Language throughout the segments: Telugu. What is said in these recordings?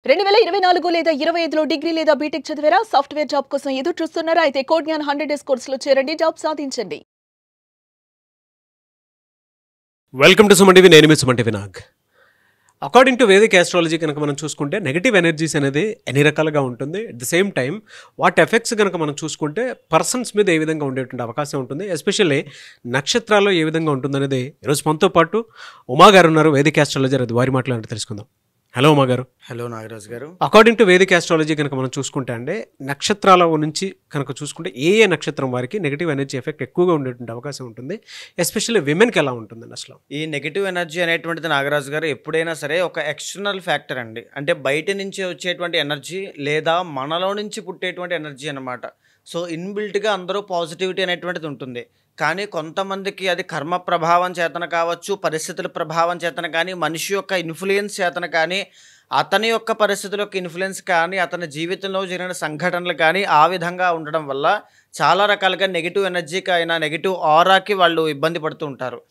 2024 లేదా 25లో డిగ్రీ లేదా బీటెక్ చదివారా? సాఫ్ట్‌వేర్ జాబ్ కోసం ఎదురు చూస్తున్నారా? అయితే కోడ్ జ్ఞాన్ 100 డేస్ కోర్సులో చేరండి, జాబ్ సాధించండి. Welcome to Suman TV. నేను మీ Suman TV Nag. According to Vedic astrology కనుక మనం చూసుకుంటే నెగిటివ్ ఎనర్జీస్ అనేది ఎన్ని రకాలుగా ఉంటుంది. అట్ ద సేమ్ టైం వాటి ఎఫెక్ట్స్ కనుక మనం చూసుకుంటే పర్సన్స్ మీద ఏ విధంగా ఉండేటువంటి అవకాశం ఉంటుంది, ఎస్పెషల్లీ నక్షత్రాల్లో ఏ విధంగా ఉంటుందనేది ఈరోజు మనతో పాటు ఉమా గారు ఉన్నారు, వేదిక్ ఆస్ట్రాలజర్. అది వారి మాట్లాడి తెలుసుకుందాం. హలో ఉమా గారు. హలో నాగరాజ్ గారు. అకార్డింగ్ టు వేదిక్ ఆస్ట్రాలజీ కనుక మనం చూసుకుంటే అంటే నక్షత్రాల నుంచి కనుక చూసుకుంటే ఏ నక్షత్రం వారికి నెగిటివ్ ఎనర్జీ ఎఫెక్ట్ ఎక్కువగా ఉండేటువంటి అవకాశం ఉంటుంది, ఎస్పెషల్లీ విమెన్కి ఎలా ఉంటుందండి అసలు? ఈ నెగిటివ్ ఎనర్జీ అనేటువంటిది నాగరాజు గారు ఎప్పుడైనా సరే ఒక ఎక్స్టర్నల్ ఫ్యాక్టర్ అండి. అంటే బయట నుంచి వచ్చేటువంటి ఎనర్జీ లేదా మనలో నుంచి పుట్టేటువంటి ఎనర్జీ అన్నమాట. సో ఇన్బిల్ట్గా అందరూ పాజిటివిటీ అనేటువంటిది ఉంటుంది. కానీ కొంతమందికి అది కర్మ ప్రభావం చేతన కావచ్చు, పరిస్థితుల ప్రభావం చేతన కానీ, మనిషి యొక్క ఇన్ఫ్లుయెన్స్ చేతన కానీ, అతని యొక్క పరిస్థితుల యొక్క ఇన్ఫ్లుయెన్స్ కానీ, అతని జీవితంలో జరిగిన సంఘటనలు కానీ ఆ విధంగా ఉండడం వల్ల చాలా రకాలుగా నెగిటివ్ ఎనర్జీకి అయినా నెగిటివ్ ఆరాకి వాళ్ళు ఇబ్బంది పడుతూ ఉంటారు.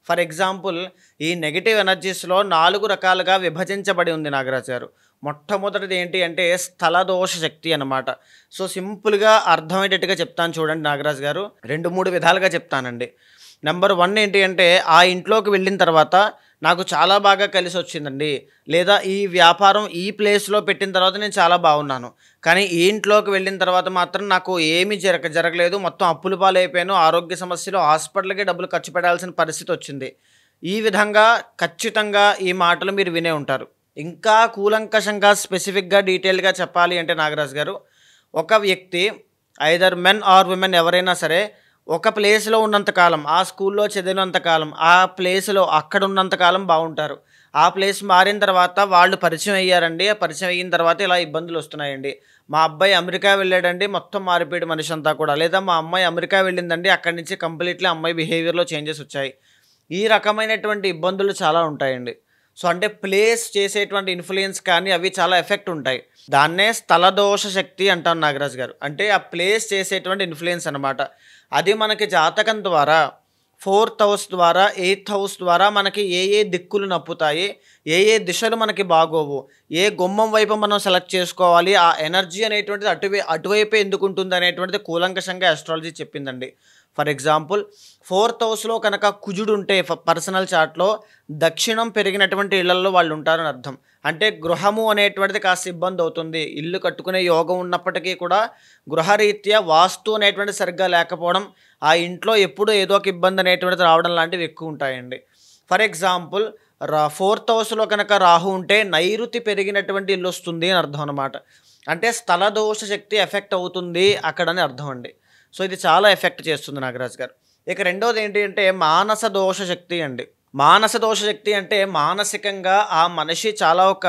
ఫర్ ఎగ్జాంపుల్, ఈ నెగిటివ్ ఎనర్జీస్లో 4 రకాలుగా విభజించబడి ఉంది నాగరాజు గారు. మొట్టమొదటిది ఏంటి అంటే స్థలదోష శక్తి అన్నమాట. సో సింపుల్గా అర్థమయ్యేటట్టుగా చెప్తాను చూడండి నాగరాజు గారు. 2-3 విధాలుగా చెప్తానండి. నెంబర్ 1 ఏంటి అంటే, ఆ ఇంట్లోకి వెళ్ళిన తర్వాత నాకు చాలా బాగా కలిసి వచ్చిందండి, లేదా ఈ వ్యాపారం ఈ ప్లేస్లో పెట్టిన తర్వాత నేను చాలా బాగున్నాను, కానీ ఈ ఇంట్లోకి వెళ్ళిన తర్వాత మాత్రం నాకు ఏమీ జరగలేదు, మొత్తం అప్పుల పాలైపోయాను, ఆరోగ్య సమస్యలు, హాస్పిటల్కి డబ్బులు ఖర్చు పెట్టాల్సిన పరిస్థితి వచ్చింది. ఈ విధంగా ఖచ్చితంగా ఈ మాటలు మీరు వినే ఉంటారు. ఇంకా కూలంకషంగా స్పెసిఫిక్గా డీటెయిల్గా చెప్పాలి అంటే నాగరాజు గారు, ఒక వ్యక్తి ఐదర్ మెన్ ఆర్ విమెన్ ఎవరైనా సరే ఒక ప్లేస్లో ఉన్నంతకాలం, ఆ స్కూల్లో చదివినంతకాలం, ఆ ప్లేస్లో అక్కడ ఉన్నంతకాలం బాగుంటారు. ఆ ప్లేస్ మారిన తర్వాత వాళ్ళు పరిచయం అయ్యారండి. ఆ పరిచయం అయిన తర్వాత ఇలా ఇబ్బందులు వస్తున్నాయండి. మా అబ్బాయి అమెరికా వెళ్ళాడండి, మొత్తం మారిపోయాడు మనిషి అంతా కూడా. లేదా మా అమ్మాయి అమెరికా వెళ్ళిందండి, అక్కడి నుంచి కంప్లీట్లీ అమ్మాయి బిహేవియర్లో చేంజెస్ వచ్చాయి. ఈ రకమైనటువంటి ఇబ్బందులు చాలా ఉంటాయండి. సో అంటే ప్లేస్ చేసేటువంటి ఇన్ఫ్లుయెన్స్ కానీ అవి చాలా ఎఫెక్ట్ ఉంటాయి. దాన్నే స్థలదోష శక్తి అంటాం నాగరాజు గారు. అంటే ఆ ప్లేస్ చేసేటువంటి ఇన్ఫ్లుయెన్స్ అన్నమాట. అది మనకి జాతకం ద్వారా 4th హౌస్ ద్వారా 8th హౌస్ ద్వారా మనకి ఏ దిక్కులు నప్పుతాయి, ఏ దిశలు మనకి బాగోవు, ఏ గుమ్మం వైపు మనం సెలెక్ట్ చేసుకోవాలి, ఆ ఎనర్జీ అనేటువంటిది అటువైపే ఎందుకు ఉంటుంది అనేటువంటిది కూలంకషంగా ఆస్ట్రాలజీ చెప్పిందండి. ఫర్ ఎగ్జాంపుల్, 4th హౌస్లో కనుక కుజుడు ఉంటే పర్సనల్ చార్ట్లో దక్షిణం పెరిగినటువంటి ఇళ్లలో వాళ్ళు ఉంటారని అర్థం. అంటే గృహము అనేటువంటిది కాస్త ఇబ్బంది అవుతుంది. ఇల్లు కట్టుకునే యోగం ఉన్నప్పటికీ కూడా గృహరీత్యా వాస్తు అనేటువంటిది సరిగ్గా లేకపోవడం, ఆ ఇంట్లో ఎప్పుడూ ఏదో ఒక ఇబ్బంది అనేటువంటిది రావడం లాంటివి ఎక్కువ ఉంటాయండి. ఫర్ ఎగ్జాంపుల్, 4th హౌస్లో కనుక రాహు ఉంటే నైరుతి పెరిగినటువంటి ఇల్లు వస్తుంది అని అర్థం అనమాట. అంటే స్థలదోష శక్తి ఎఫెక్ట్ అవుతుంది అక్కడని అర్థం అండి. సో ఇది చాలా ఎఫెక్ట్ చేస్తుంది నాగరాజు గారు. ఇక రెండోది ఏంటి అంటే మానస దోష శక్తి అండి. మానస దోష శక్తి అంటే మానసికంగా ఆ మనిషి చాలా ఒక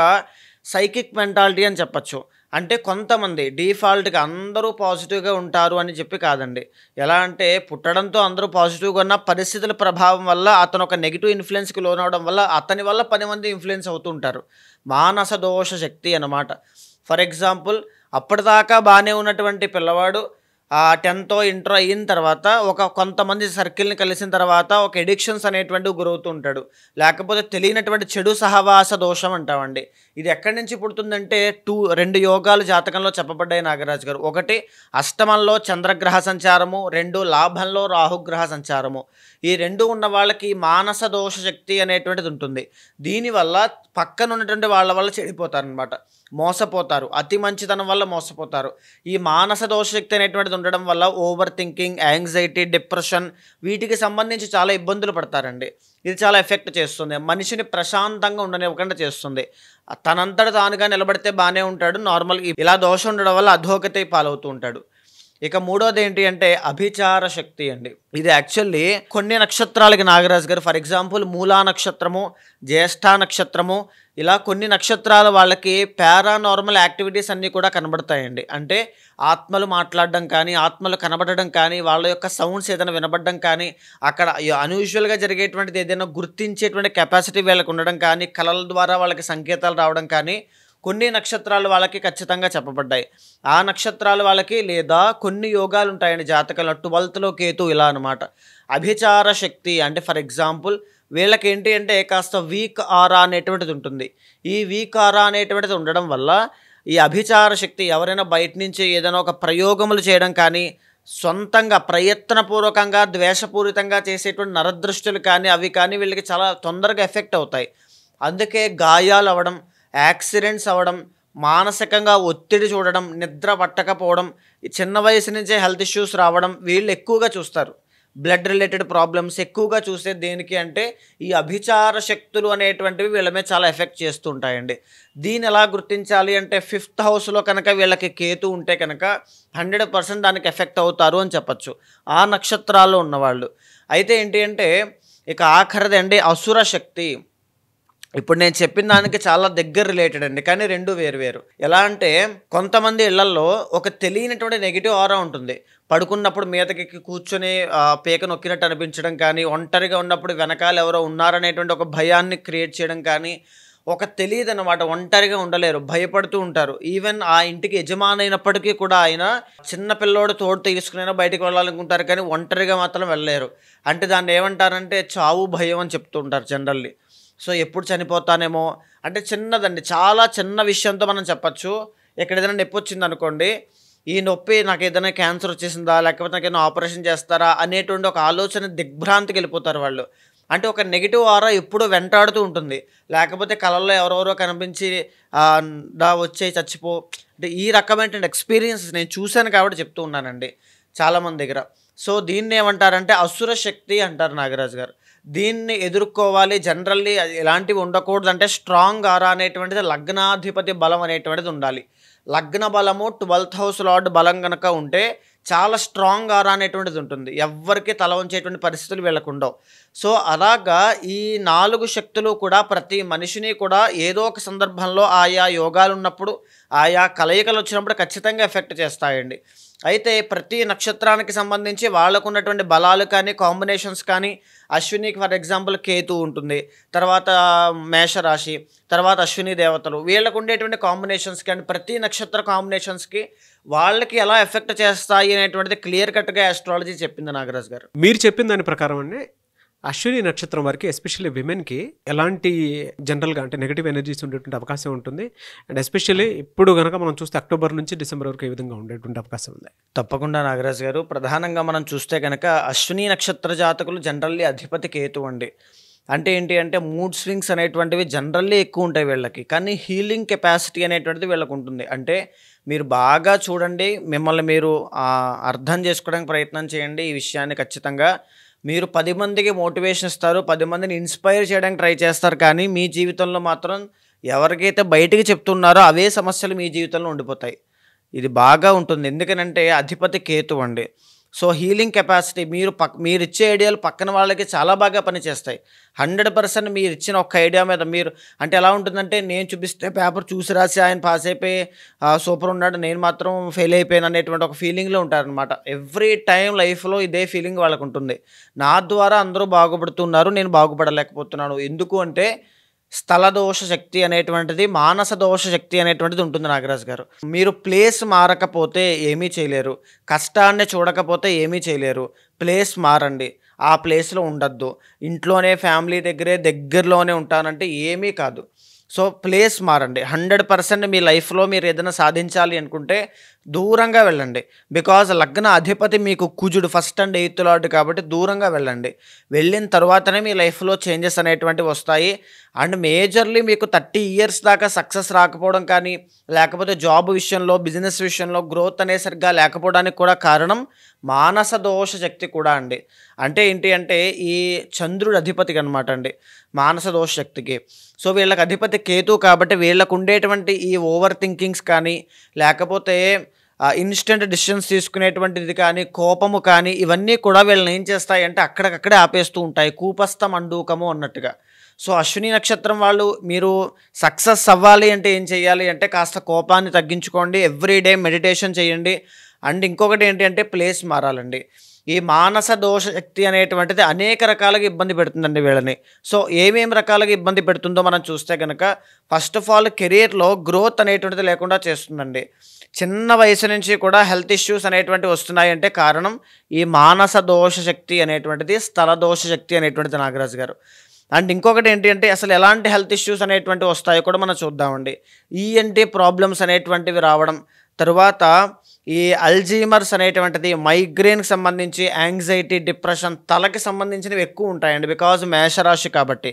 సైకిక్ మెంటాలిటీ అని చెప్పచ్చు. అంటే కొంతమంది డిఫాల్ట్గా అందరూ పాజిటివ్గా ఉంటారు అని చెప్పి కాదండి. ఎలా అంటే పుట్టడంతో అందరూ పాజిటివ్గా ఉన్న పరిస్థితుల ప్రభావం వల్ల అతను ఒక నెగిటివ్ ఇన్ఫ్లుయెన్స్కి లోనవడం వల్ల అతని వల్ల 10 మంది ఇన్ఫ్లుయెన్స్ అవుతూ ఉంటారు. మానస దోష శక్తి అన్నమాట. ఫర్ ఎగ్జాంపుల్, అప్పటిదాకా బాగానే ఉన్నటువంటి పిల్లవాడు 10th ఇంటర్ అయిన తర్వాత కొంతమంది సర్కిల్ని కలిసిన తర్వాత ఒక ఎడిక్షన్స్ అనేటువంటివి గురవుతూ ఉంటాడు. లేకపోతే తెలియనటువంటి చెడు సహవాస దోషం అంటామండి. ఇది ఎక్కడి నుంచి పుడుతుందంటే 2 యోగాలు జాతకంలో చెప్పబడ్డాయి నాగరాజు గారు. ఒకటి అష్టమంలో చంద్రగ్రహ సంచారము, 2 లాభంలో రాహుగ్రహ సంచారము. ఈ 2 ఉన్న వాళ్ళకి మానస దోష శక్తి అనేటువంటిది ఉంటుంది. దీనివల్ల పక్కన ఉన్నటువంటి వాళ్ళ వల్ల చెడిపోతారనమాట, మోసపోతారు, అతి మంచితనం వల్ల మోసపోతారు. ఈ మానస దోష శక్తి అనేటువంటిది ఉండడం వల్ల ఓవర్ థింకింగ్, యాంగ్జైటీ, డిప్రెషన్ వీటికి సంబంధించి చాలా ఇబ్బందులు పడతారండి. ఇది చాలా ఎఫెక్ట్ చేస్తుంది, మనిషిని ప్రశాంతంగా ఉండనివ్వకుండా చేస్తుంది. తనంతట తానుగా నిలబడితే బాగానే ఉంటాడు, నార్మల్ ఇలా దోషం ఉండడం వల్ల అధోగతి పాలవుతూ ఉంటాడు. ఇక మూడోది ఏంటి అంటే అభిచార శక్తి అండి. ఇది యాక్చువల్లీ కొన్ని నక్షత్రాలకి నాగరాజు గారు, ఫర్ ఎగ్జాంపుల్ మూలా నక్షత్రము, జ్యేష్ఠ నక్షత్రము, ఇలా కొన్ని నక్షత్రాల వాళ్ళకి పారానార్మల్ యాక్టివిటీస్ అన్నీ కూడా కనబడతాయండి. అంటే ఆత్మలు మాట్లాడడం కానీ, ఆత్మలు కనబడడం కానీ, వాళ్ళ యొక్క సౌండ్స్ ఏదైనా వినబడడం కానీ, అక్కడ అన్యూజువల్గా జరిగేటువంటిది ఏదైనా గుర్తించేటువంటి కెపాసిటీ వీళ్ళకి ఉండడం కానీ, కళల ద్వారా వాళ్ళకి సంకేతాలు రావడం కానీ కొన్ని నక్షత్రాలు వాళ్ళకి ఖచ్చితంగా చెప్పబడ్డాయి. ఆ నక్షత్రాలు వాళ్ళకి లేదా కొన్ని యోగాలు ఉంటాయండి జాతకంలో. 12th కేతు ఇలా అనమాట. అభిచార శక్తి అంటే ఫర్ ఎగ్జాంపుల్ వీళ్ళకి ఏంటి అంటే కాస్త వీక్ ఆరా అనేటువంటిది ఉంటుంది. ఈ వీకారా అనేటువంటిది ఉండడం వల్ల ఈ అభిచార శక్తి ఎవరైనా బయట నుంచి ఏదైనా ఒక ప్రయోగములు చేయడం కానీ, సొంతంగా ప్రయత్నపూర్వకంగా ద్వేషపూరితంగా చేసేటువంటి నరదృష్టులు కానీ అవి కానీ వీళ్ళకి చాలా తొందరగా ఎఫెక్ట్ అవుతాయి. అందుకే గాయాలు అవ్వడం, యాక్సిడెంట్స్ అవ్వడం, మానసికంగా ఒత్తిడి చూడడం, నిద్ర పట్టకపోవడం, ఈ చిన్న వయసు నుంచే హెల్త్ ఇష్యూస్ రావడం వీళ్ళు ఎక్కువగా చూస్తారు. బ్లడ్ రిలేటెడ్ ప్రాబ్లమ్స్ ఎక్కువగా చూసే దేనికి అంటే ఈ అభిచార శక్తులు అనేటువంటివి వీళ్ళ మీద చాలా ఎఫెక్ట్ చేస్తూ ఉంటాయండి. దీన్ని ఎలా గుర్తించాలి అంటే 5th హౌస్లో కనుక వీళ్ళకి కేతు ఉంటే కనుక 100% దానికి ఎఫెక్ట్ అవుతారు అని చెప్పచ్చు, ఆ నక్షత్రాల్లో ఉన్నవాళ్ళు. అయితే ఏంటి అంటే ఇక ఆఖరిది అండి అసుర శక్తి. ఇప్పుడు నేను చెప్పిన దానికి చాలా దగ్గర రిలేటెడ్ అండి, కానీ రెండు వేరు. ఎలా అంటే కొంతమంది ఇళ్లలో ఒక తెలియనటువంటి నెగిటివ్ ఆరా ఉంటుంది. పడుకున్నప్పుడు మీదకి కూర్చొని పీక నొక్కినట్టు అనిపించడం కానీ, ఒంటరిగా ఉన్నప్పుడు వెనకాల ఎవరో ఉన్నారనేటువంటి ఒక భయాన్ని క్రియేట్ చేయడం కానీ, ఒక తెలియదు అనమాట, ఒంటరిగా ఉండలేరు, భయపడుతూ ఉంటారు. ఈవెన్ ఆ ఇంటికి యజమాని అయినప్పటికీ కూడా ఆయన చిన్న పిల్లోడు తోడు తీసుకునైనా బయటకు వెళ్ళాలనుకుంటారు, కానీ ఒంటరిగా మాత్రం వెళ్ళలేరు. అంటే దాన్ని ఏమంటారంటే చావు భయం అని చెప్తూ ఉంటారు జనరల్లీ. సో ఎప్పుడు చనిపోతానేమో అంటే చిన్నదండి, చాలా చిన్న విషయంతో మనం చెప్పచ్చు. ఇక్కడ ఏదైనా నొప్పి వచ్చింది అనుకోండి, ఈ నొప్పి నాకు ఏదైనా క్యాన్సర్ వచ్చేసిందా, లేకపోతే నాకు ఏదైనా ఆపరేషన్ చేస్తారా అనేటువంటి ఒక ఆలోచన దిగ్భ్రాంతికి వెళ్ళిపోతారు వాళ్ళు. అంటే ఒక నెగిటివ్ ఆరా ఎప్పుడూ వెంటాడుతూ ఉంటుంది. లేకపోతే కళల్లో ఎవరెవరో కనిపించి వచ్చే చచ్చిపో అంటే ఈ రకమైనటువంటి ఎక్స్పీరియన్సెస్ నేను చూశాను కాబట్టి చెప్తూ ఉన్నానండి చాలామంది దగ్గర. సో దీన్ని ఏమంటారంటే అసుర శక్తి అంటారు నాగరాజు గారు. దీన్ని ఎదుర్కోవాలి, జనరల్లీ ఎలాంటివి ఉండకూడదు అంటే స్ట్రాంగ్ ఆరా అనేటువంటిది లగ్నాధిపతి బలం అనేటువంటిది ఉండాలి. లగ్న బలము 12th హౌస్ లార్డ్ బలం కనుక ఉంటే చాలా స్ట్రాంగ్ ఆరా అనేటువంటిది ఉంటుంది, ఎవ్వరికి తల వంచేటువంటి పరిస్థితులు వీళ్ళకు ఉండవు. సో అలాగా ఈ 4 శక్తులు కూడా ప్రతి మనిషిని కూడా ఏదో ఒక సందర్భంలో ఆయా యోగాలు ఉన్నప్పుడు, ఆయా కలయికలు వచ్చినప్పుడు ఖచ్చితంగా ఎఫెక్ట్ చేస్తాయండి. అయితే ప్రతి నక్షత్రానికి సంబంధించి వాళ్ళకు ఉన్నటువంటి బలాలు కానీ, కాంబినేషన్స్ కానీ, అశ్వినికి ఫర్ ఎగ్జాంపుల్ కేతు ఉంటుంది, తర్వాత మేషరాశి, తర్వాత అశ్విని దేవతలు, వీళ్ళకు ఉండేటువంటి కాంబినేషన్స్ కానీ ప్రతి నక్షత్ర కాంబినేషన్స్కి వాళ్ళకి ఎలా ఎఫెక్ట్ చేస్తాయి అనేటువంటిది క్లియర్ కట్గా ఆస్ట్రాలజీ చెప్పింది నాగరాజు గారు. మీరు చెప్పిన దాని ప్రకారం అండి అశ్విని నక్షత్రం వారికి ఎస్పెషల్లీ విమెన్కి ఎలాంటి జనరల్గా అంటే నెగిటివ్ ఎనర్జీస్ ఉండేటువంటి అవకాశం ఉంటుంది, అండ్ ఎస్పెషల్లీ ఇప్పుడు కనుక మనం చూస్తే అక్టోబర్ నుంచి డిసెంబర్ వరకు ఏ విధంగా ఉండేటువంటి అవకాశం ఉంది? తప్పకుండా నాగరాజు గారు. ప్రధానంగా మనం చూస్తే కనుక అశ్విని నక్షత్ర జాతకులు జనరల్లీ అధిపతి కేతు అండి. అంటే ఏంటి అంటే మూడ్ స్వింగ్స్ అనేటువంటివి జనరల్లీ ఎక్కువ ఉంటాయి వీళ్ళకి, కానీ హీలింగ్ కెపాసిటీ అనేటువంటిది వీళ్ళకు ఉంటుంది. అంటే మీరు బాగా చూడండి, మిమ్మల్ని మీరు అర్థం చేసుకోవడానికి ప్రయత్నం చేయండి ఈ విషయాన్ని. ఖచ్చితంగా మీరు 10 మందికి మోటివేషన్ ఇస్తారు, 10 మందిని ఇన్స్పైర్ చేయడానికి ట్రై చేస్తారు, కానీ మీ జీవితంలో మాత్రం ఎవరికైతే బయటికి చెప్తున్నారో అవే సమస్యలు మీ జీవితంలో ఉండిపోతాయి. ఇది బాగా ఉంటుంది, ఎందుకనంటే అధిపతి కేతు అండి. సో హీలింగ్ కెపాసిటీ మీరు ఇచ్చే ఐడియాలు పక్కన వాళ్ళకి చాలా బాగా పనిచేస్తాయి. 100% మీరు ఇచ్చిన ఒక ఐడియా మీద మీరు అంటే ఎలా ఉంటుందంటే, నేను చూపిస్తే పేపర్ చూసి రాసి ఆయన పాస్ అయిపోయి సూపర్ ఉన్నాడు, నేను మాత్రం ఫెయిల్ అయిపోయాను అనేటువంటి ఒక ఫీలింగ్లో ఉంటారనమాట. ఎవ్రీ టైం లైఫ్లో ఇదే ఫీలింగ్ వాళ్ళకు ఉంటుంది. నా ద్వారా అందరూ బాగుపడుతున్నారు, నేను బాగుపడలేకపోతున్నాను. ఎందుకు అంటే స్థలదోష శక్తి అనేటువంటిది, మానస దోష శక్తి అనేటువంటిది ఉంటుంది నాగరాజు గారు. మీరు ప్లేస్ మారకపోతే ఏమీ చేయలేరు, కష్టాన్ని చూడకపోతే ఏమీ చేయలేరు. ప్లేస్ మారండి, ఆ ప్లేస్లో ఉండద్దు. ఇంట్లోనే ఫ్యామిలీ దగ్గరలోనే ఉంటానంటే ఏమీ కాదు. సో ప్లేస్ మారండి. 100% మీ లైఫ్లో మీరు ఏదైనా సాధించాలి అనుకుంటే దూరంగా వెళ్ళండి. బికాజ్ లగ్న అధిపతి మీకు కుజుడు 1st and 8th లార్డ్ కాబట్టి దూరంగా వెళ్ళండి. వెళ్ళిన తర్వాతనే మీ లైఫ్లో చేంజెస్ అనేటువంటివి వస్తాయి. అండ్ మేజర్లీ మీకు 30 years దాకా సక్సెస్ రాకపోవడం కానీ, లేకపోతే జాబ్ విషయంలో, బిజినెస్ విషయంలో గ్రోత్ అనేది సరిగ్గా లేకపోవడానికి కూడా కారణం మానస దోష శక్తి కూడా అండి. అంటే ఏంటి అంటే ఈ చంద్రుడు అధిపతికి అనమాట అండి మానస దోష శక్తికి. సో వీళ్ళకి అధిపతి కేతు కాబట్టి వీళ్ళకు ఉండేటువంటి ఈ ఓవర్ థింకింగ్స్ కానీ, లేకపోతే ఇన్స్టెంట్ డిసిషన్స్ తీసుకునేటువంటిది కానీ, కోపము కానీ, ఇవన్నీ కూడా వీళ్ళని ఏం చేస్తాయంటే అక్కడికక్కడే ఆపేస్తూ ఉంటాయి, కూపస్థ మండూకము అన్నట్టుగా. సో అశ్విని నక్షత్రం వాళ్ళు మీరు సక్సెస్ అవ్వాలి అంటే ఏం చేయాలి అంటే కాస్త కోపాన్ని తగ్గించుకోండి, ఎవ్రీడే మెడిటేషన్ చేయండి. అండ్ ఇంకొకటి ఏంటి అంటే ప్లేస్ మారాలండి. ఈ మానస దోష శక్తి అనేటువంటిది అనేక రకాలుగా ఇబ్బంది పెడుతుందండి వీళ్ళని. సో ఏమేమి రకాలుగా ఇబ్బంది పెడుతుందో మనం చూస్తే కనుక ఫస్ట్ ఆఫ్ ఆల్ కెరియర్లో గ్రోత్ అనేటువంటిది లేకుండా చేస్తుందండి. చిన్న వయసు నుంచి కూడా హెల్త్ ఇష్యూస్ అనేటువంటివి వస్తున్నాయంటే కారణం ఈ మానస దోష శక్తి అనేటువంటిది, స్థల దోష శక్తి అనేటువంటిది నాగరాజు గారు. అండ్ ఇంకొకటి ఏంటి అంటే అసలు ఎలాంటి హెల్త్ ఇష్యూస్ అనేటువంటివి వస్తాయో కూడా మనం చూద్దామండి. ఈఎన్టీ ప్రాబ్లమ్స్ అనేటువంటివి రావడం, తరువాత ఈ అల్జీమర్స్ అనేటువంటిది, మైగ్రేన్కి సంబంధించి, యాంగ్జైటీ, డిప్రెషన్, తలకి సంబంధించినవి ఎక్కువ ఉంటాయండి. బికాజ్ మేషరాశి కాబట్టి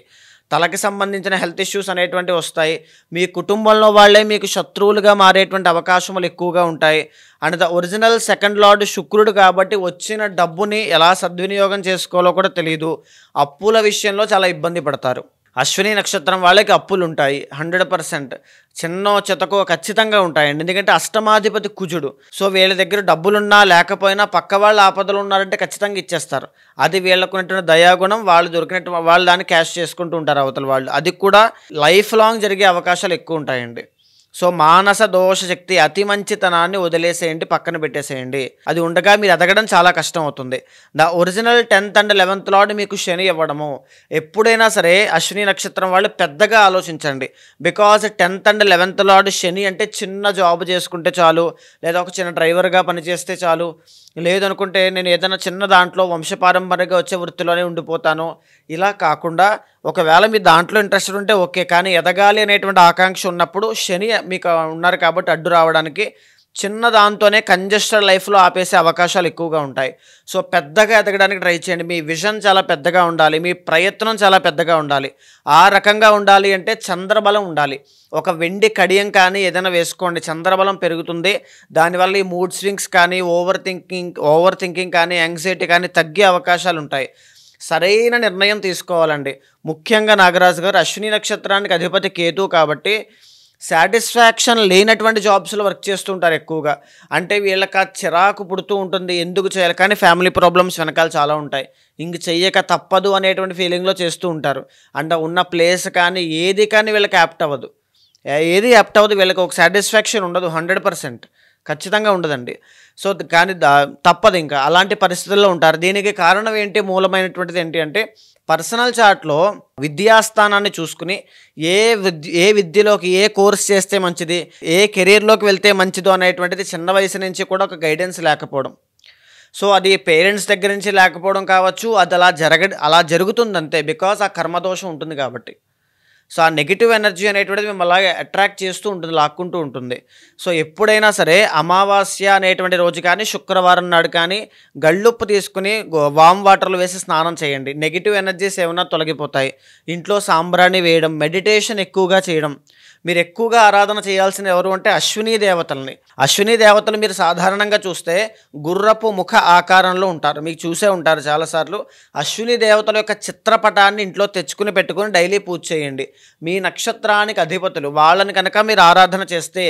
తలకి సంబంధించిన హెల్త్ ఇష్యూస్ అనేటువంటివి వస్తాయి. మీ కుటుంబంలో వాళ్ళే మీకు శత్రువులుగా మారేటువంటి అవకాశములు ఎక్కువగా ఉంటాయి. And the original second lord శుక్రుడు కాబట్టి వచ్చిన డబ్బుని ఎలా సద్వినియోగం చేసుకోవాలో కూడా తెలియదు. అప్పుల విషయంలో చాలా ఇబ్బంది పడతారు. అశ్విని నక్షత్రం వాళ్ళకి అప్పులు ఉంటాయి 100%. చిన్నో చితకో ఖచ్చితంగా ఉంటాయండి. ఎందుకంటే అష్టమాధిపతి కుజుడు. సో వీళ్ళ దగ్గర డబ్బులున్నా లేకపోయినా పక్క వాళ్ళు ఆపదలు ఉన్నారంటే ఖచ్చితంగా ఇచ్చేస్తారు. అది వీళ్ళకున్నటువంటి దయాగుణం, వాళ్ళు దొరికినట్టు వాళ్ళు దాన్ని క్యాష్ చేసుకుంటూ ఉంటారు అవతల వాళ్ళు. అది కూడా లైఫ్ లాంగ్ జరిగే అవకాశాలు ఎక్కువ ఉంటాయండి. సో మానస దోష శక్తి, అతి మంచితనాన్ని వదిలేసేయండి, పక్కన పెట్టేసేయండి. అది ఉండగా మీరు ఎదగడం చాలా కష్టం అవుతుంది. The original 10th and 11th lord మీకు శని ఇవ్వడము. ఎప్పుడైనా సరే అశ్విని నక్షత్రం వాళ్ళు పెద్దగా ఆలోచించండి. Because 10th and 11th lord శని అంటే చిన్న జాబ్ చేసుకుంటే చాలు, లేదా ఒక చిన్న డ్రైవర్గా పనిచేస్తే చాలు, లేదనుకుంటే నేను ఏదైనా చిన్న దాంట్లో వంశపారంపర్యంగా వచ్చే వృత్తిలోనే ఉండిపోతాను, ఇలా కాకుండా ఒకవేళ మీ దాంట్లో ఇంట్రెస్ట్ ఉంటే ఓకే, కానీ ఎదగాలి అనేటువంటి ఆకాంక్ష ఉన్నప్పుడు శని మీకు ఉన్నారు కాబట్టి అడ్డు రావడానికి చిన్న దాంతోనే కంజెస్టెడ్ లైఫ్లో ఆపేసే అవకాశాలు ఎక్కువగా ఉంటాయి. సో పెద్దగా ఎదగడానికి ట్రై చేయండి. మీ విజన్ చాలా పెద్దగా ఉండాలి, మీ ప్రయత్నం చాలా పెద్దగా ఉండాలి. ఆ రకంగా ఉండాలి అంటే చంద్రబలం ఉండాలి. ఒక వెండి కడియం కానీ ఏదైనా వేసుకోండి, చంద్రబలం పెరుగుతుంది. దానివల్ల ఈ మూడ్ స్వింగ్స్ కానీ, ఓవర్ థింకింగ్ కానీ, యాంగ్జైటీ కానీ తగ్గే అవకాశాలు ఉంటాయి. సరైన నిర్ణయం తీసుకోవాలండి. ముఖ్యంగా నాగరాజు గారు అశ్విని నక్షత్రానికి అధిపతి కేతు కాబట్టి సాటిస్ఫాక్షన్ లేనటువంటి జాబ్స్లో వర్క్ చేస్తుంటారు ఎక్కువగా. అంటే వీళ్ళకి ఆ చిరాకు పుడుతూ ఉంటుంది, ఎందుకు చేయాలి, కానీ ఫ్యామిలీ ప్రాబ్లమ్స్ వెనకాల చాలా ఉంటాయి. ఇంక చెయ్యక తప్పదు అనేటువంటి ఫీలింగ్లో చేస్తూ ఉంటారు. అంటే ఉన్న ప్లేస్ కానీ ఏది కానీ వీళ్ళకి యాప్ట్ అవ్వదు, వీళ్ళకి ఒక సాటిస్ఫాక్షన్ ఉండదు. 100% ఖచ్చితంగా ఉండదండి. సో కానీ తప్పదు, ఇంకా అలాంటి పరిస్థితుల్లో ఉంటారు. దీనికి కారణం ఏంటి, మూలమైనటువంటిది ఏంటి అంటే పర్సనల్ చార్ట్లో విద్యాస్థానాన్ని చూసుకుని ఏ విద్యలోకి ఏ కోర్స్ చేస్తే మంచిది, ఏ కెరీర్లోకి వెళ్తే మంచిదో అనేటువంటిది చిన్న వయసు నుంచి కూడా ఒక గైడెన్స్ లేకపోవడం. సో అది పేరెంట్స్ దగ్గర నుంచి లేకపోవడం కావచ్చు, అది అలా జరుగుతుంది అంతే. బికాస్ ఆ కర్మదోషం ఉంటుంది కాబట్టి. సో ఆ నెగిటివ్ ఎనర్జీ అనేటువంటిది మేము అలాగే అట్రాక్ట్ చేస్తూ ఉంటుంది, లాక్కుంటూ ఉంటుంది. సో ఎప్పుడైనా సరే అమావాస్య అనేటువంటి రోజు కానీ, శుక్రవారం నాడు కానీ గళ్ళుప్పు తీసుకుని వామ్ వాటర్లో వేసి స్నానం చేయండి. నెగిటివ్ ఎనర్జీస్ ఏమైనా తొలగిపోతాయి. ఇంట్లో సాంబ్రాణి వేయడం, మెడిటేషన్ ఎక్కువగా చేయడం. మీరు ఎక్కువగా ఆరాధన చేయాల్సిన ఎవరు అంటే అశ్విని దేవతల్ని. అశ్విని దేవతలు మీరు సాధారణంగా చూస్తే గుర్రపు ముఖ ఆకారంలో ఉంటారు, మీకు చూసే ఉంటారు చాలాసార్లు. అశ్విని దేవతల యొక్క చిత్రపటాన్ని ఇంట్లో తెచ్చుకుని పెట్టుకుని డైలీ పూజ చేయండి. మీ నక్షత్రానికి అధిపతులు వాళ్ళని కనుక మీరు ఆరాధన చేస్తే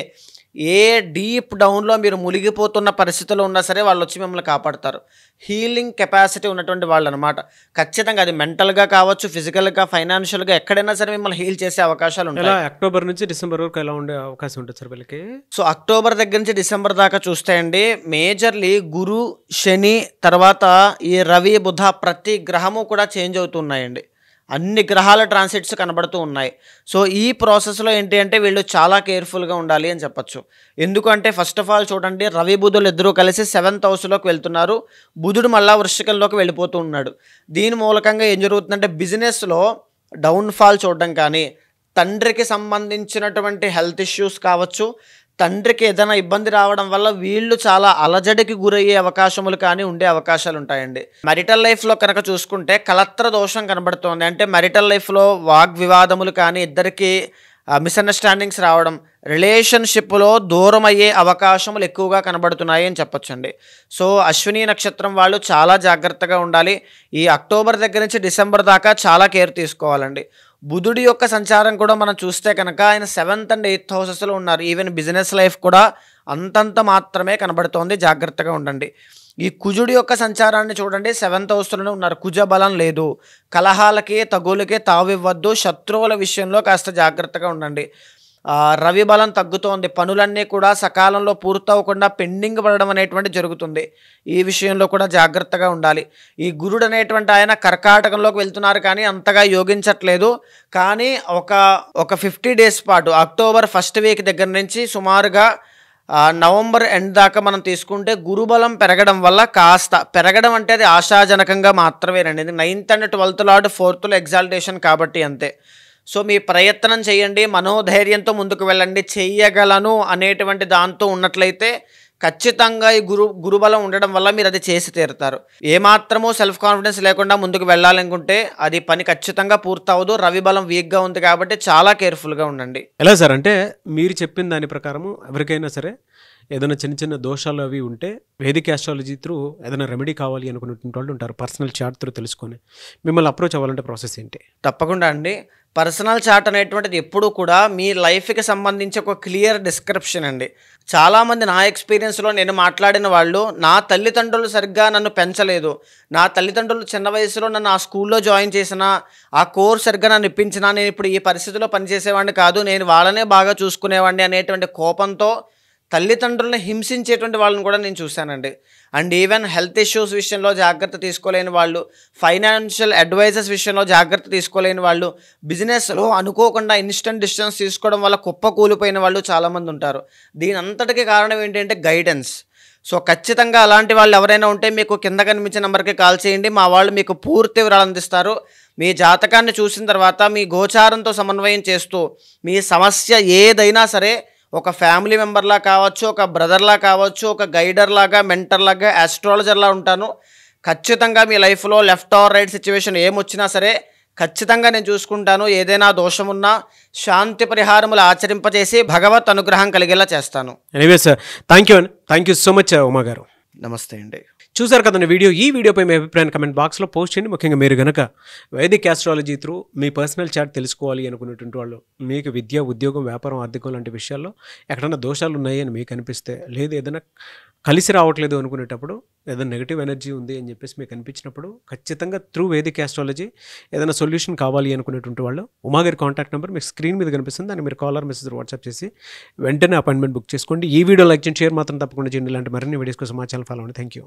ఏ డీప్ డౌన్లో మీరు మునిగిపోతున్న పరిస్థితుల్లో ఉన్నా సరే వాళ్ళు వచ్చి మిమ్మల్ని కాపాడతారు. హీలింగ్ కెపాసిటీ ఉన్నటువంటి వాళ్ళు అనమాట. ఖచ్చితంగా అది మెంటల్గా కావచ్చు, ఫిజికల్గా, ఫైనాన్షియల్గా ఎక్కడైనా సరే మిమ్మల్ని హీల్ చేసే అవకాశాలు ఉంటాయి. అక్టోబర్ నుంచి డిసెంబర్ వరకు ఎలా ఉండే అవకాశం ఉంటుంది సార్ వీళ్ళకి? సో అక్టోబర్ దగ్గర నుంచి డిసెంబర్ దాకా చూస్తే అండి, మేజర్లీ గురు, శని, తర్వాత ఈ రవి, బుధ, ప్రతి గ్రహము కూడా చేంజ్ అవుతున్నాయండి. అన్ని గ్రహాల ట్రాన్సిట్స్ కనబడుతూ ఉన్నాయి. సో ఈ ప్రాసెస్లో ఏంటి అంటే వీళ్ళు చాలా కేర్ఫుల్గా ఉండాలి అని చెప్పచ్చు. ఎందుకంటే ఫస్ట్ ఆఫ్ ఆల్ చూడండి, రవి బుధులు ఇద్దరూ కలిసి 7th హౌస్లోకి వెళ్తున్నారు. బుధుడు మళ్ళా వృశ్చికంలోకి వెళ్ళిపోతూ ఉన్నాడు. దీని మూలకంగా ఏం జరుగుతుందంటే బిజినెస్లో డౌన్ఫాల్ చూడడం కానీ, తండ్రికి సంబంధించినటువంటి హెల్త్ ఇష్యూస్ కావచ్చు, తండ్రికి ఏదైనా ఇబ్బంది రావడం వల్ల వీళ్ళు చాలా అలజడికి గురయ్యే అవకాశములు కానీ ఉండే అవకాశాలు ఉంటాయండి. మ్యారిటల్ లైఫ్లో కనుక చూసుకుంటే కలత్ర దోషం కనబడుతోంది. అంటే మ్యారిటల్ లైఫ్లో వాగ్వివాదములు కానీ, ఇద్దరికి మిస్అండర్స్టాండింగ్స్ రావడం, రిలేషన్షిప్లో దూరం అయ్యే అవకాశములు ఎక్కువగా కనబడుతున్నాయి అని చెప్పొచ్చండి. సో అశ్విని నక్షత్రం వాళ్ళు చాలా జాగ్రత్తగా ఉండాలి. ఈ అక్టోబర్ దగ్గర నుంచి డిసెంబర్ దాకా చాలా కేర్ తీసుకోవాలండి. బుధుడి యొక్క సంచారం కూడా మనం చూస్తే కనుక ఆయన 7th and 8th హౌసెస్లో ఉన్నారు. ఈవెన్ బిజినెస్ లైఫ్ కూడా అంతంత మాత్రమే కనబడుతోంది, జాగ్రత్తగా ఉండండి. ఈ కుజుడి యొక్క సంచారాన్ని చూడండి, 7th హౌస్లోనే ఉన్నారు. కుజ బలం లేదు. కలహాలకి, తగులకి తావివ్వద్దు. శత్రువుల విషయంలో కాస్త జాగ్రత్తగా ఉండండి. రవి బలం తగ్గుతోంది. పనులన్నీ కూడా సకాలంలో పూర్తవకుండా పెండింగ్ పడడం అనేటువంటి జరుగుతుంది. ఈ విషయంలో కూడా జాగ్రత్తగా ఉండాలి. ఈ గురుడు అనేటువంటి ఆయన కర్కాటకంలోకి వెళ్తున్నారు కానీ అంతగా యోగించట్లేదు. కానీ ఒక 50 days పాటు అక్టోబర్ 1st వీక్ దగ్గర నుంచి సుమారుగా నవంబర్ ఎండ్ దాకా మనం తీసుకుంటే గురుబలం పెరగడం వల్ల కాస్త పెరగడం అంటే అది ఆశాజనకంగా మాత్రమేనండి. 9th and 12th lord 4th exaltation కాబట్టి అంతే. సో మీ ప్రయత్నం చేయండి, మనోధైర్యంతో ముందుకు వెళ్ళండి. చెయ్యగలను అనేటువంటి దాంతో ఉన్నట్లయితే ఖచ్చితంగా ఈ గురుబలం ఉండడం వల్ల మీరు అది చేసి తీరుతారు. ఏమాత్రమో సెల్ఫ్ కాన్ఫిడెన్స్ లేకుండా ముందుకు వెళ్ళాలనుకుంటే అది పని ఖచ్చితంగా పూర్తవదు. రవి బలం వీక్గా ఉంది కాబట్టి చాలా కేర్ఫుల్గా ఉండండి. ఎలా సార్ అంటే మీరు చెప్పిన దాని ప్రకారము ఎవరికైనా సరే ఏదైనా చిన్న చిన్న దోషాలు అవి ఉంటే వేదిక ఆస్ట్రాలజీ త్రూ ఏదైనా రెమెడీ కావాలి అనుకున్నటువంటి వాళ్ళు ఉంటారు. పర్సనల్ చార్ట్ త్రూ తెలుసుకొని మిమ్మల్ని అప్రోచ్ అవ్వాలంటే ప్రాసెస్ ఏంటి? తప్పకుండా అండి. పర్సనల్ చార్ట్ అనేటువంటిది ఎప్పుడూ కూడా మీ లైఫ్కి సంబంధించి ఒక క్లియర్ డిస్క్రిప్షన్ అండి. చాలామంది నా ఎక్స్పీరియన్స్లో నేను మాట్లాడిన వాళ్ళు, నా తల్లిదండ్రులు సరిగ్గా నన్ను పెంచలేదు, నా తల్లిదండ్రులు చిన్న వయసులో నన్ను ఆ స్కూల్లో జాయిన్ చేసిన, ఆ కోర్స్ సరిగ్గా నన్ను ఇప్పించినా నేను ఇప్పుడు ఈ పరిస్థితిలో పనిచేసేవాడిని కాదు, నేను వాళ్ళనే బాగా చూసుకునేవాడిని అనేటువంటి కోపంతో తల్లిదండ్రులను హింసించేటువంటి వాళ్ళని కూడా నేను చూశానండి. అండ్ ఈవెన్ హెల్త్ ఇష్యూస్ విషయంలో జాగ్రత్త తీసుకోలేని వాళ్ళు, ఫైనాన్షియల్ అడ్వైజర్స్ విషయంలో జాగ్రత్త తీసుకోలేని వాళ్ళు, బిజినెస్లో అనుకోకుండా ఇన్స్టెంట్ డిసిషన్స్ తీసుకోవడం వల్ల కుప్ప కూలిపోయిన వాళ్ళు చాలామంది ఉంటారు. దీని అంతటికీ కారణం ఏంటంటే గైడెన్స్. సో ఖచ్చితంగా అలాంటి వాళ్ళు ఎవరైనా ఉంటే మీకు కింద కనిపించే నెంబర్కి కాల్ చేయండి. మా వాళ్ళు మీకు పూర్తి వివరాలు అందిస్తారు. మీ జాతకాన్ని చూసిన తర్వాత మీ గోచారంతో సమన్వయం చేస్తూ మీ సమస్య ఏదైనా సరే ఒక ఫ్యామిలీ మెంబర్లా కావచ్చు, ఒక బ్రదర్లా కావచ్చు, ఒక గైడర్లాగా, మెంటర్లాగా, ఆస్ట్రాలజర్లా ఉంటాను. ఖచ్చితంగా మీ లైఫ్లో లెఫ్ట్ ఆర్ రైట్ సిచ్యువేషన్ ఏమొచ్చినా సరే ఖచ్చితంగా నేను చూసుకుంటాను. ఏదైనా దోషం ఉన్నా శాంతి పరిహారములు ఆచరింపజేసి భగవత్ అనుగ్రహం కలిగేలా చేస్తాను. Anyway sir, thank you so much Uma గారు. నమస్తే అండి. చూసారు కదండి వీడియో. ఈ వీడియోపై మీ అభిప్రాయాన్ని కమెంట్ బాక్స్లో పోస్ట్ చేయండి. ముఖ్యంగా మీరు కనుక వైదిక్ ఆస్ట్రాలజీ త్రూ మీ పర్సనల్ చార్ట్ తెలుసుకోవాలి అనుకునేటువంటి వాళ్ళు, మీకు విద్య, ఉద్యోగం, వ్యాపారం, ఆర్థికం లాంటి విషయాల్లో ఎక్కడైనా దోషాలు ఉన్నాయి అని మీకు అనిపిస్తే, లేదు ఏదైనా కలిసి రావట్లేదు అనుకునేటప్పుడు, ఏదైనా నెగిటివ్ ఎనర్జీ ఉంది అని చెప్పేసి మీకు అనిపించినప్పుడు ఖచ్చితంగా త్రూ వేదిక్ ఆస్ట్రాలజీ ఏదైనా సొల్యూషన్ కావాలి అనుకునేటువంటి వాళ్ళు ఉమా గారి కాంటాక్ట్ నెంబర్ మీకు స్క్రీన్ మీద కనిపిస్తుంది. దాన్ని మీరు కాలర్ మెసేజ్ వాట్సాప్ చేసి వెంటనే అపాయింట్మెంట్ బుక్ చేసుకోండి. ఈ వీడియో లైక్ చేయండి, షేర్ మాత్రం తప్పకుండా చేయండి. ఇలాంటి మరిన్ని వీడియోస్ కోసం మా ఛానల్ ఫాలో అవ్వండి. Thank you.